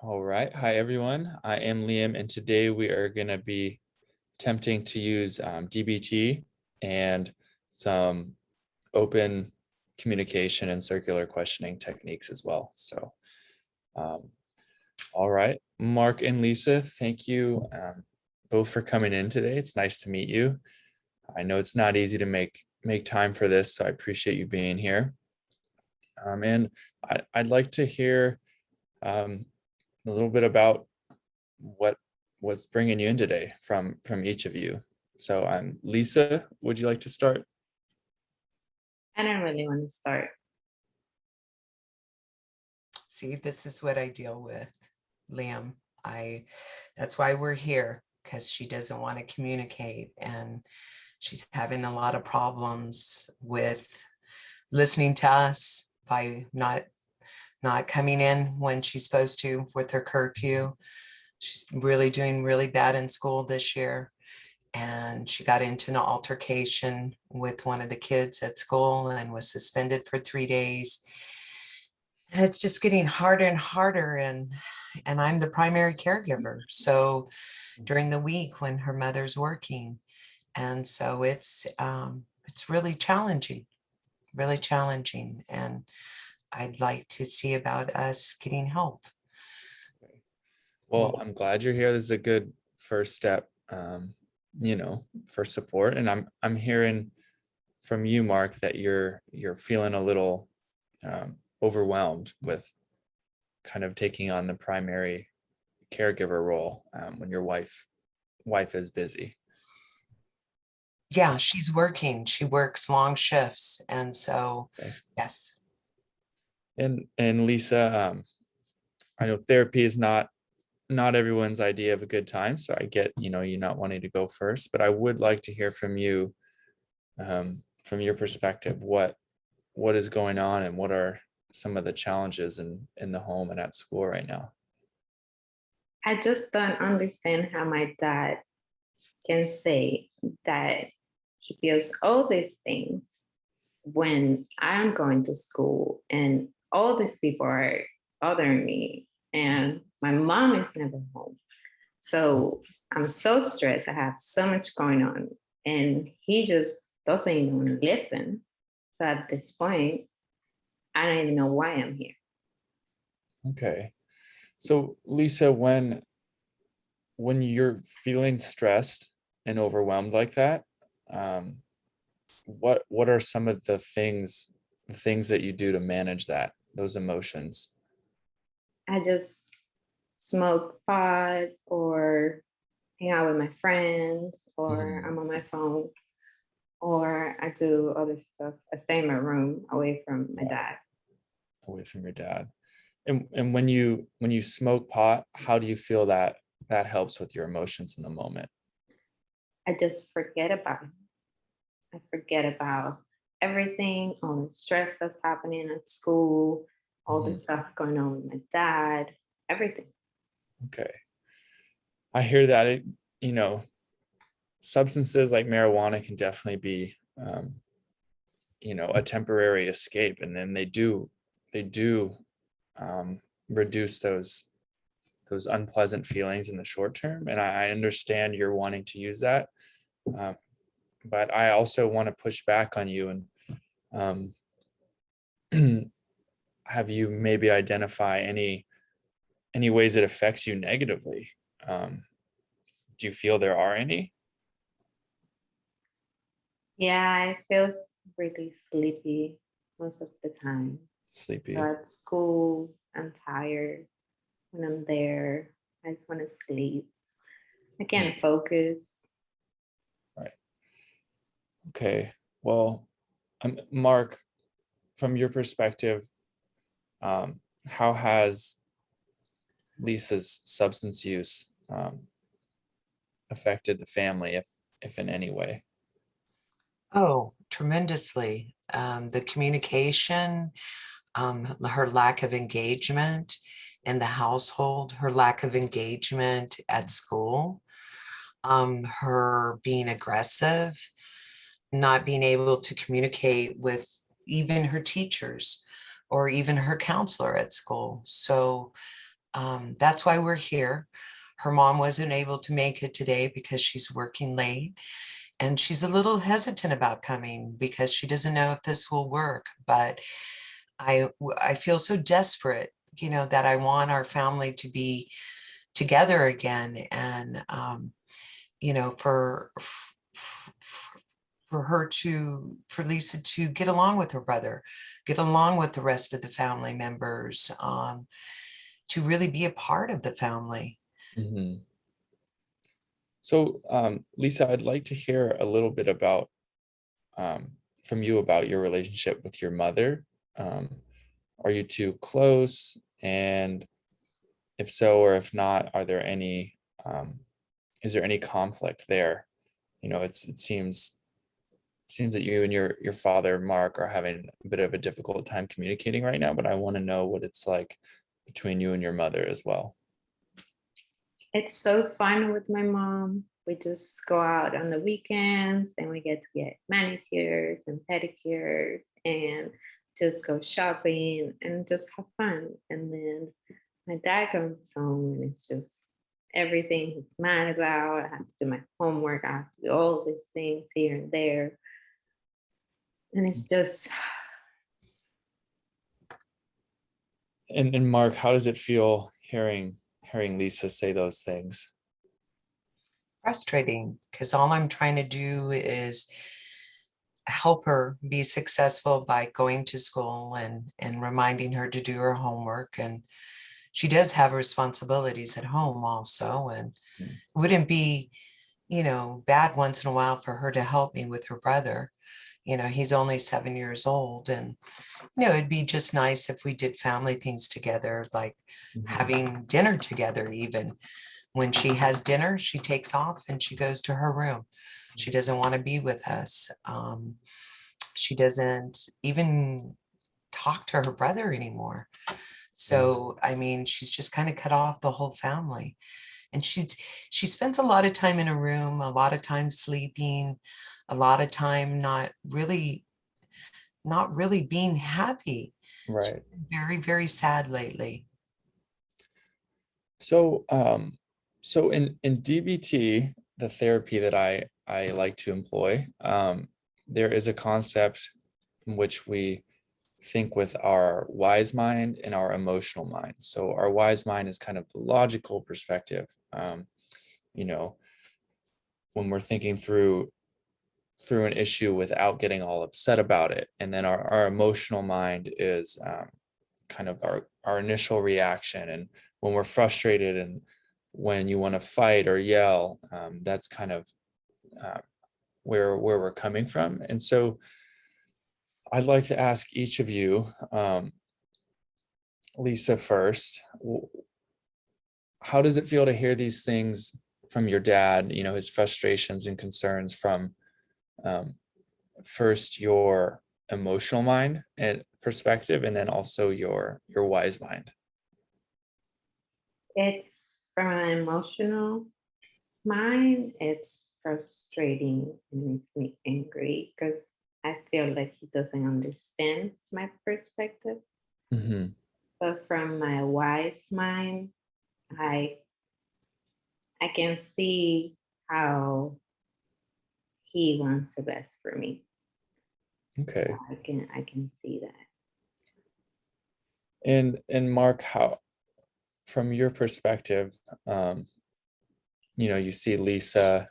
All right. Hi, everyone. I am Liam, and today we are going to be attempting to use DBT and some open communication and circular questioning techniques as well. Um, all right. Mark and Lisa, thank you both for coming in today. It's nice to meet you. I know it's not easy to make time for this, so I appreciate you being here. And I'd like to hear um, a little bit about what what's bringing you in today from each of you. So Lisa, would you like to start? I don't really want to start. See, this is what I deal with, Liam. That's why we're here, because she doesn't want to communicate and she's having a lot of problems with listening to us by not coming in when she's supposed to with her curfew. She's really doing really bad in school this year. And she got into an altercation with one of the kids at school and was suspended for 3 days. And it's just getting harder and harder. And I'm the primary caregiver. So during the week when her mother's working. And so it's really challenging. And I'd like to see about us getting help. Well, I'm glad you're here. This is a good first step, for support. And I'm hearing from you, Mark, that you're feeling a little overwhelmed with kind of taking on the primary caregiver role when your wife is busy. Yeah, she's working. She works long shifts. And so, Okay. yes. And Lisa, I know therapy is not everyone's idea of a good time, so I get you not wanting to go first, but I would like to hear from you, from your perspective, what is going on and what are some of the challenges in the home and at school right now. I just don't understand how my dad can say that he feels all these things when I'm going to school and all these people are bothering me and my mom is never home. So I'm so stressed. I have so much going on and he just doesn't even listen. So at this point, I don't even know why I'm here. Okay. So Lisa, when you're feeling stressed and overwhelmed like that, um, what are some of the things that you do to manage those emotions? I just smoke pot or hang out with my friends or Mhm. I'm on my phone or I do other stuff. I stay in my room away from my Yeah, dad. away from your dad. And when you smoke pot, how do you feel that helps with your emotions in the moment? I just forget about him. I forget about everything, all the stress that's happening at school, all the Mhm. stuff going on with my dad, everything. Okay. I hear that you know, substances like marijuana can definitely be, a temporary escape, and then they do um, reduce those unpleasant feelings in the short term. And I understand you're wanting to use that, um, but I also want to push back on you and have you maybe identify any ways it affects you negatively. Um, do you feel there are any? Yeah, I feel really sleepy most of the time. So Sleepy. at school, I'm tired when I'm there. I just want to sleep. I Mm, can't focus. right. Okay. Well, Mark, from your perspective, how has Lisa's substance use affected the family, if in any way? Oh, tremendously. The communication, her lack of engagement in the household, her lack of engagement at school, her being aggressive, not being able to communicate with even her teachers or even her counselor at school. So That's why we're here. Her mom wasn't able to make it today because she's working late, and she's a little hesitant about coming because she doesn't know if this will work. But I feel so desperate, that I want our family to be together again, and for Lisa to get along with her brother, get along with the rest of the family members, to really be a part of the family. Mhm. So, Lisa, I'd like to hear a little bit about from you about your relationship with your mother. Um, are you two close? And if so, or if not, are there any is there any conflict there? It seems that you and your father, Mark, are having a bit of a difficult time communicating right now, but I want to know what it's like between you and your mother as well. It's so fun with my mom. We just go out on the weekends and we get to get manicures and pedicures and just go shopping and just have fun. And then my dad comes home and it's just everything he's mad about. I have to do my homework. I have to do all these things here and there. And it's just, And Mark, how does it feel hearing Lisa say those things? Frustrating, because all I'm trying to do is help her be successful by going to school and reminding her to do her homework. And she does have responsibilities at home also, and Mm. it wouldn't be bad once in a while for her to help me with her brother. He's only 7 years old, and it'd be just nice if we did family things together, like Mhm. having dinner together. Even when she has dinner, she takes off and she goes to her room. She doesn't want to be with us. She doesn't even talk to her brother anymore. So, I mean, she's just kind of cut off the whole family. And she spends a lot of time in a room, a lot of time sleeping, a lot of time not really being happy. She's Right. been very, very sad lately. So, so in DBT, the therapy that I like to employ, there is a concept in which we think with our wise mind and our emotional mind. So our wise mind is kind of the logical perspective. You know, when we're thinking through an issue without getting all upset about it, and then our emotional mind is kind of our initial reaction, and when we're frustrated and when you want to fight or yell, that's kind of uh, where we're coming from. And so I'd like to ask each of you, Lisa first, how does it feel to hear these things from your dad, his frustrations and concerns from um, first your emotional mind and perspective, and then also your wise mind? it's from an emotional mind, it's frustrating and makes me angry because I feel like he doesn't understand my perspective. Hmm. But from my wise mind, I I can see how he wants the best for me. Okay. I can see that. And Mark, how, from your perspective, um, you see Lisa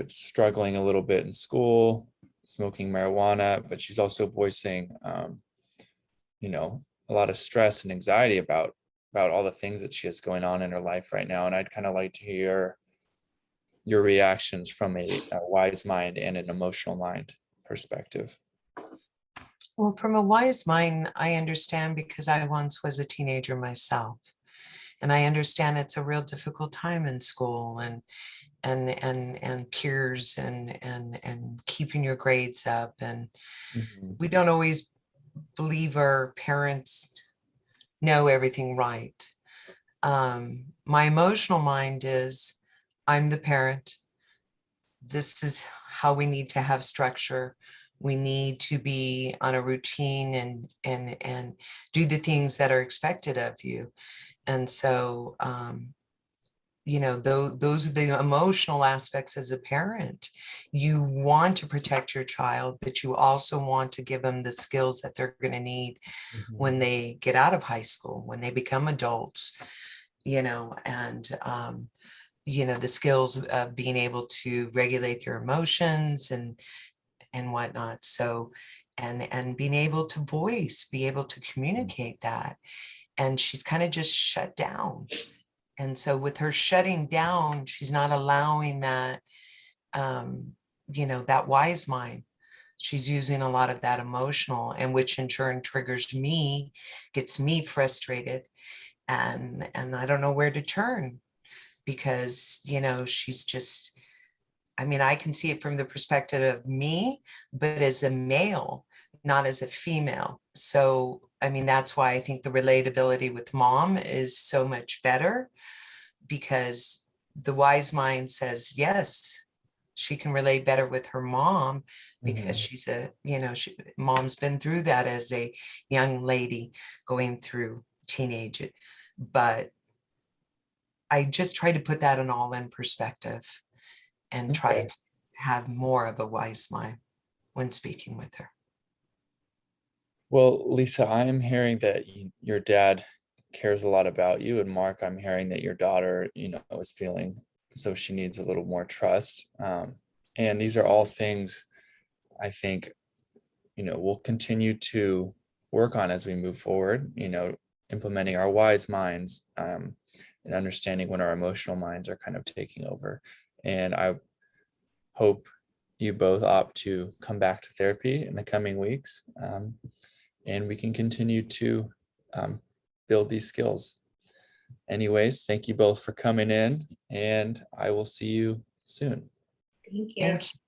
struggling a little bit in school, smoking marijuana, but she's also voicing, a lot of stress and anxiety about all the things that she has going on in her life right now. And I'd kind of like to hear your reactions from a wise mind and an emotional mind perspective. Well, from a wise mind, I understand because I once was a teenager myself. And I understand it's a real difficult time in school, and peers, and keeping your grades up. And Mhm. we don't always believe our parents know everything right. My emotional mind is, I'm the parent. This is how we need to have structure. We need to be on a routine and do the things that are expected of you. And so, those are the emotional aspects as a parent. You want to protect your child, but you also want to give them the skills that they're going to need when they get out of high school, when they become adults, and the skills of being able to regulate their emotions and whatnot. So, and being able to be able to communicate that. And she's kind of just shut down. And so with her shutting down, she's not allowing that, that wise mind. She's using a lot of that emotional, and which in turn triggers me, gets me frustrated. And I don't know where to turn because, she's just, I can see it from the perspective of me, but as a male, not as a female. So, that's why I think the relatability with mom is so much better, because the wise mind says, yes, she can relate better with her mom because she's mom's been through that as a young lady going through teenage. But I just try to put that in all in perspective and try Okay. to have more of a wise mind when speaking with her. Well, Lisa, I'm hearing that your dad cares a lot about you, and Mark, I'm hearing that your daughter, is feeling so she needs a little more trust. And these are all things I think, we'll continue to work on as we move forward, implementing our wise minds, and understanding when our emotional minds are kind of taking over. And I hope you both opt to come back to therapy in the coming weeks, and we can continue to build these skills. Anyways, thank you both for coming in, and I will see you soon. Thank you. Thank you.